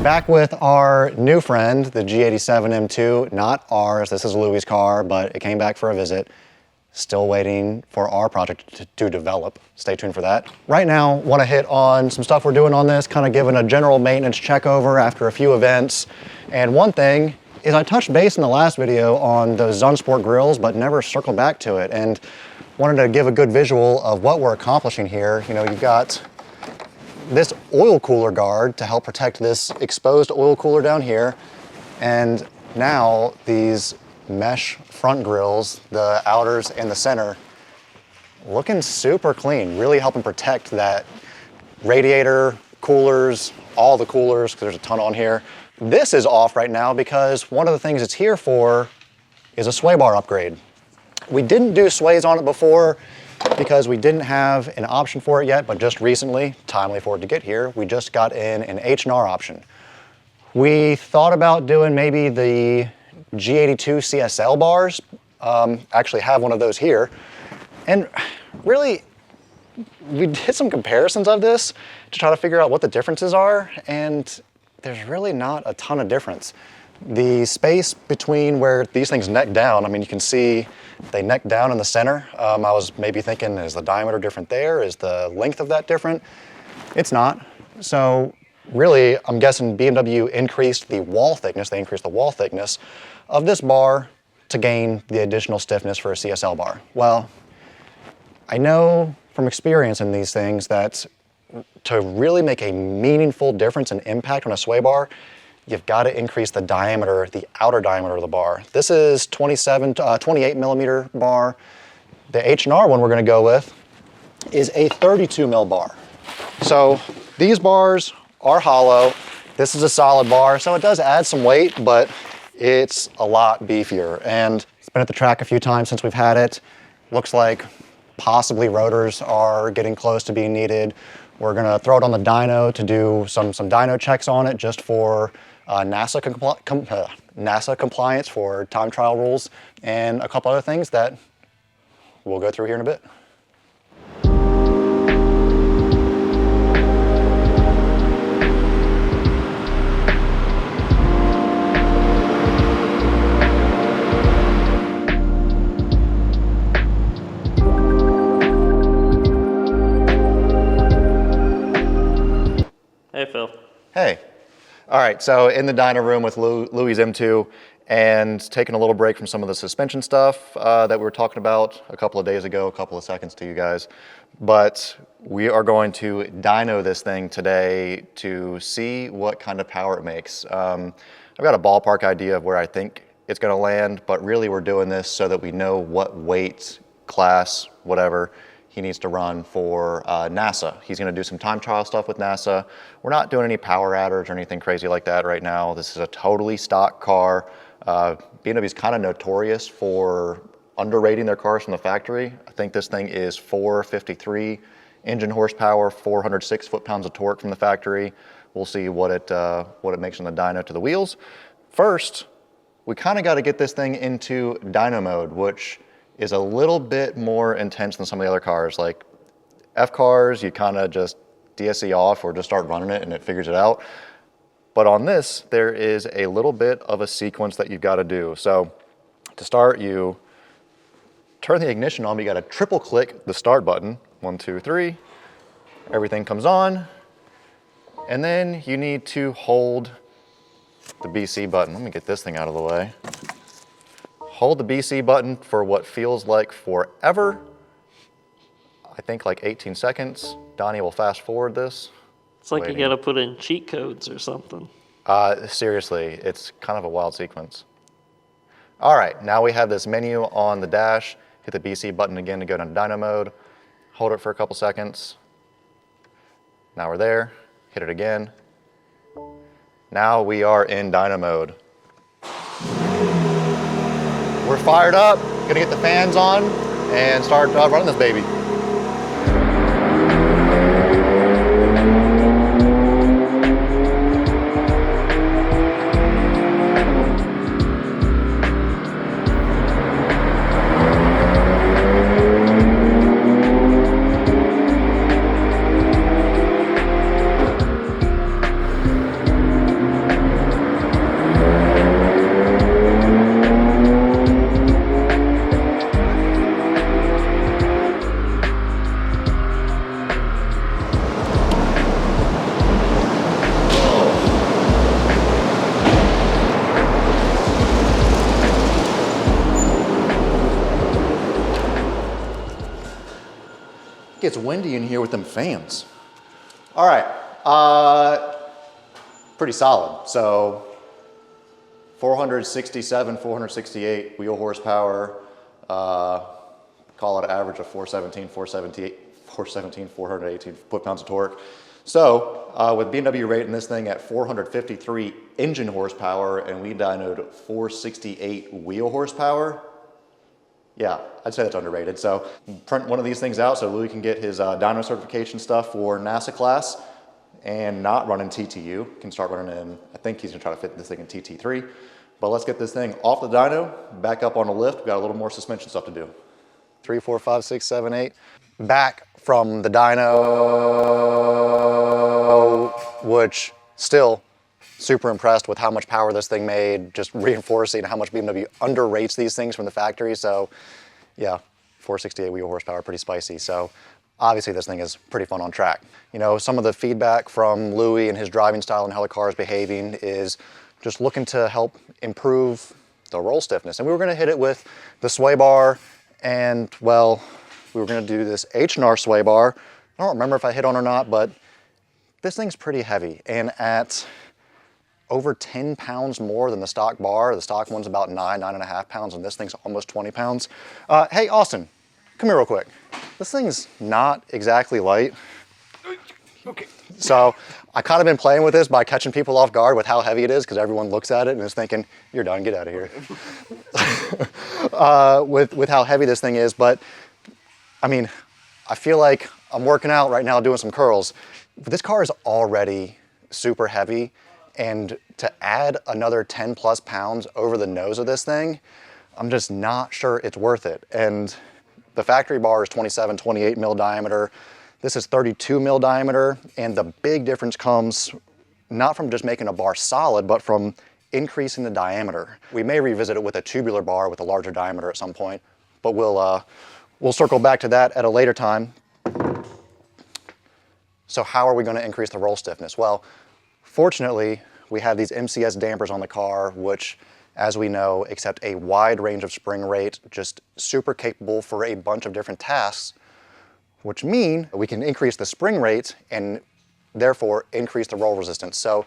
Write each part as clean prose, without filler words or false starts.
Back with our new friend, the G87 M2, not ours, this is Louie's car, but it came back for a visit. Still waiting for our project to develop. Stay tuned for that. Right now, want to hit on some stuff we're doing on this, kind of giving a general maintenance check over after a few events. And one thing is I touched base in the last video on those Zunsport grills, but never circled back to it. And wanted to give a good visual of what we're accomplishing here. You know, you've got this oil cooler guard to help protect this exposed oil cooler down here. And now these mesh front grills, the outers and the center, looking super clean, really helping protect that radiator, coolers, all the coolers, because there's a ton on here. This is off right now because one of the things it's here for is a sway bar upgrade. We didn't do sways on it before because we didn't have an option for it yet, but just recently, timely for it to get here, we just got in an H&R option. We thought about doing maybe the G82 CSL bars, actually have one of those here. And really, we did some comparisons of this to try to figure out what the differences are, and there's really not a ton of difference. The space between where these things neck down, I mean, you can see they neck down in the center. I was maybe thinking, is the diameter different there? Is the length of that different? It's not. So really, I'm guessing BMW increased the wall thickness. They increased the wall thickness of this bar to gain the additional stiffness for a CSL bar. Well, I know from experience in these things that to really make a meaningful difference and impact on a sway bar, you've got to increase the diameter, the outer diameter of the bar. This is 28 millimeter bar. The H&R one we're going to go with is a 32 mil bar. So these bars are hollow. This is a solid bar, so it does add some weight, but it's a lot beefier. And it's been at the track a few times since we've had it. Looks like possibly rotors are getting close to being needed. We're gonna throw it on the dyno to do some dyno checks on it just for NASA compliance for time trial rules and a couple other things that we'll go through here in a bit. Hey, Phil. Hey. All right, so in the dyno room with Louie's M2 and taking a little break from some of the suspension stuff that we were talking about a couple of days ago, a couple of seconds to you guys. But we are going to dyno this thing today to see what kind of power it makes. I've got a ballpark idea of where I think it's gonna land, but really we're doing this so that we know what weight, class, whatever, he needs to run for NASA. He's gonna do some time trial stuff with NASA. We're not doing any power adders or anything crazy like that right now. This is a totally stock car. BMW's kind of notorious for underrating their cars from the factory. I think this thing is 453 engine horsepower, 406 foot-pounds of torque from the factory. We'll see what it makes on the dyno to the wheels. First, we kind of got to get this thing into dyno mode, which is a little bit more intense than some of the other cars. Like F cars, you kind of just DSE off or just start running it and it figures it out. But on this, there is a little bit of a sequence that you've got to do. So to start, you turn the ignition on, but you got to triple click the start button. 1, 2, 3, everything comes on. And then you need to hold the BC button. Let me get this thing out of the way. Hold the BC button for what feels like forever. I think like 18 seconds. Donnie will fast forward this. It's like you gotta put in cheat codes or something. Seriously, it's kind of a wild sequence. All right, now we have this menu on the dash. Hit the BC button again to go to dyno mode. Hold it for a couple seconds. Now we're there. Hit it again. Now we are in dyno mode. We're fired up, gonna get the fans on and start running this baby. gets windy in here with them fans. All right, pretty solid. So 467, 468 wheel horsepower, call it an average of 418 foot-pounds of torque. So with BMW rating this thing at 453 engine horsepower and we dynoed 468 wheel horsepower, yeah, I'd say that's underrated. So print one of these things out so Louis can get his dyno certification stuff for NASA class and not run in TTU. Can start running in, I think he's gonna try to fit this thing in TT3. But let's get this thing off the dyno, back up on the lift. We've got a little more suspension stuff to do. 3, 4, 5, 6, 7, 8. Back from the dyno, which still super impressed with how much power this thing made, just reinforcing how much BMW underrates these things from the factory. So yeah, 468 wheel horsepower, pretty spicy. So obviously this thing is pretty fun on track. You know, some of the feedback from Louis and his driving style and how the car is behaving is just looking to help improve the roll stiffness. And we were gonna hit it with the sway bar and, well, we were gonna do this H&R sway bar. I don't remember if I hit on or not, but this thing's pretty heavy. And at over 10 pounds more than the stock bar, the stock one's about 9.5 pounds, and this thing's almost 20 pounds. Hey, Austin, come here real quick. This thing's not exactly light. Okay. So I kind of been playing with this by catching people off guard with how heavy it is because everyone looks at it and is thinking, you're done, get out of here. With how heavy this thing is, but I mean, I feel like I'm working out right now doing some curls. This car is already super heavy, and to add another 10 plus pounds over the nose of this thing, I'm just not sure it's worth it. And the factory bar is 27, 28 mil diameter. This is 32 mil diameter, and the big difference comes not from just making a bar solid, but from increasing the diameter. We may revisit it with a tubular bar with a larger diameter at some point, but we'll circle back to that at a later time. So how are we going to increase the roll stiffness? Well, fortunately, we have these MCS dampers on the car, which, as we know, accept a wide range of spring rate, just super capable for a bunch of different tasks, which mean we can increase the spring rate and therefore increase the roll resistance. So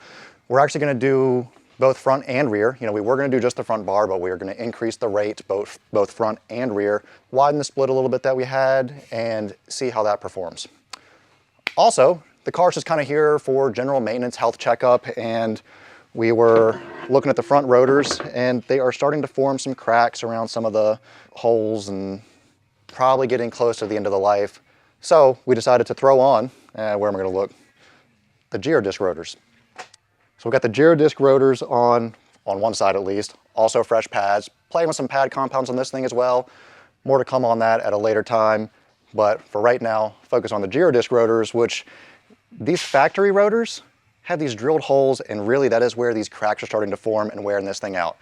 we're actually going to do both front and rear. You know, we were going to do just the front bar, but we are going to increase the rate both front and rear, widen the split a little bit that we had, and see how that performs. Also, the car's just kind of here for general maintenance, health checkup, and we were looking at the front rotors, and they are starting to form some cracks around some of the holes and probably getting close to the end of the life. So we decided to throw on, where am I going to look? The Girodisc rotors. So we've got the Girodisc rotors on one side at least, also fresh pads, playing with some pad compounds on this thing as well. More to come on that at a later time, but for right now, focus on the Girodisc rotors, which these factory rotors have these drilled holes, and really that is where these cracks are starting to form and wearing this thing out.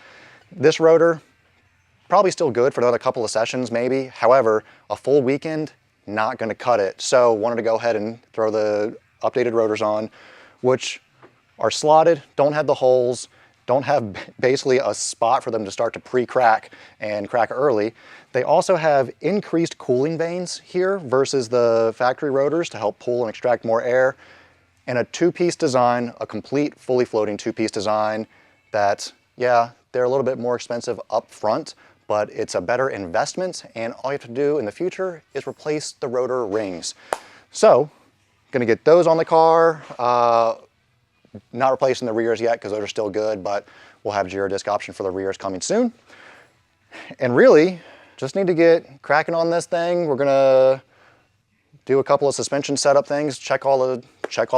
This rotor, probably still good for another couple of sessions maybe. However, a full weekend, not gonna cut it. So wanted to go ahead and throw the updated rotors on, which are slotted, don't have the holes, don't have basically a spot for them to start to pre-crack and crack early. They also have increased cooling vanes here versus the factory rotors to help pull and extract more air. And a two-piece design, a complete, fully floating two-piece design that, yeah, they're a little bit more expensive up front, but it's a better investment, and all you have to do in the future is replace the rotor rings. So, gonna get those on the car. Not replacing the rears yet because those are still good, but we'll have Girodisc option for the rears coming soon. And really, just need to get cracking on this thing. We're gonna do a couple of suspension setup things, check all the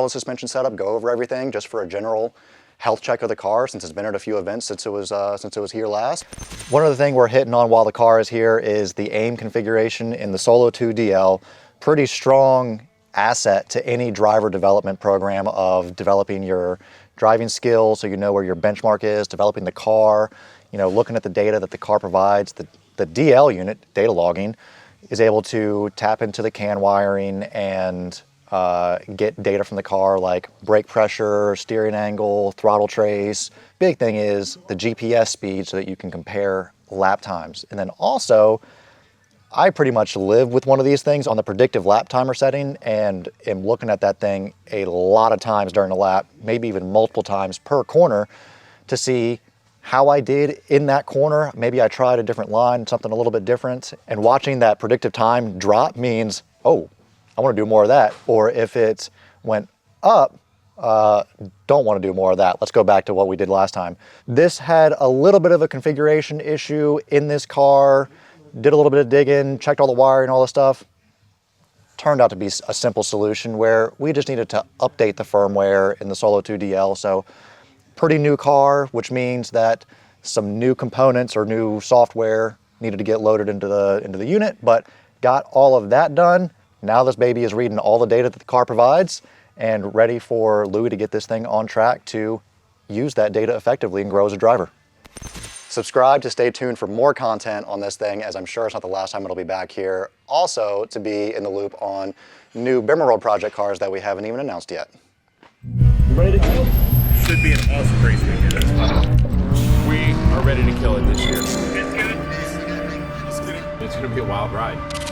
suspension setup, go over everything just for a general health check of the car since it's been at a few events since it was here last. One other thing we're hitting on while the car is here is the AIM configuration in the Solo 2 DL. Pretty strong asset to any driver development program of developing your driving skills so you know where your benchmark is, developing the car, you know, looking at the data that the car provides. The DL unit, data logging, is able to tap into the CAN wiring and get data from the car like brake pressure, steering angle, throttle trace. Big thing is the GPS speed so that you can compare lap times. And then also, I pretty much live with one of these things on the predictive lap timer setting and am looking at that thing a lot of times during the lap, maybe even multiple times per corner to see how I did in that corner. Maybe I tried a different line, something a little bit different, and watching that predictive time drop means, oh, I want to do more of that. Or if it went up, don't want to do more of that. Let's go back to what we did last time. This had a little bit of a configuration issue in this car. Did a little bit of digging, checked all the wiring, all the stuff. Turned out to be a simple solution where we just needed to update the firmware in the Solo 2 DL. So pretty new car, which means that some new components or new software needed to get loaded into the unit, but got all of that done. Now this baby is reading all the data that the car provides and ready for Louis to get this thing on track to use that data effectively and grow as a driver. Subscribe to stay tuned for more content on this thing, as I'm sure it's not the last time it'll be back here. Also, to be in the loop on new BimmerWorld project cars that we haven't even announced yet. Ready to go? Should be an awesome race weekend. We are ready to kill it this year. It's good. It's going to be a wild ride.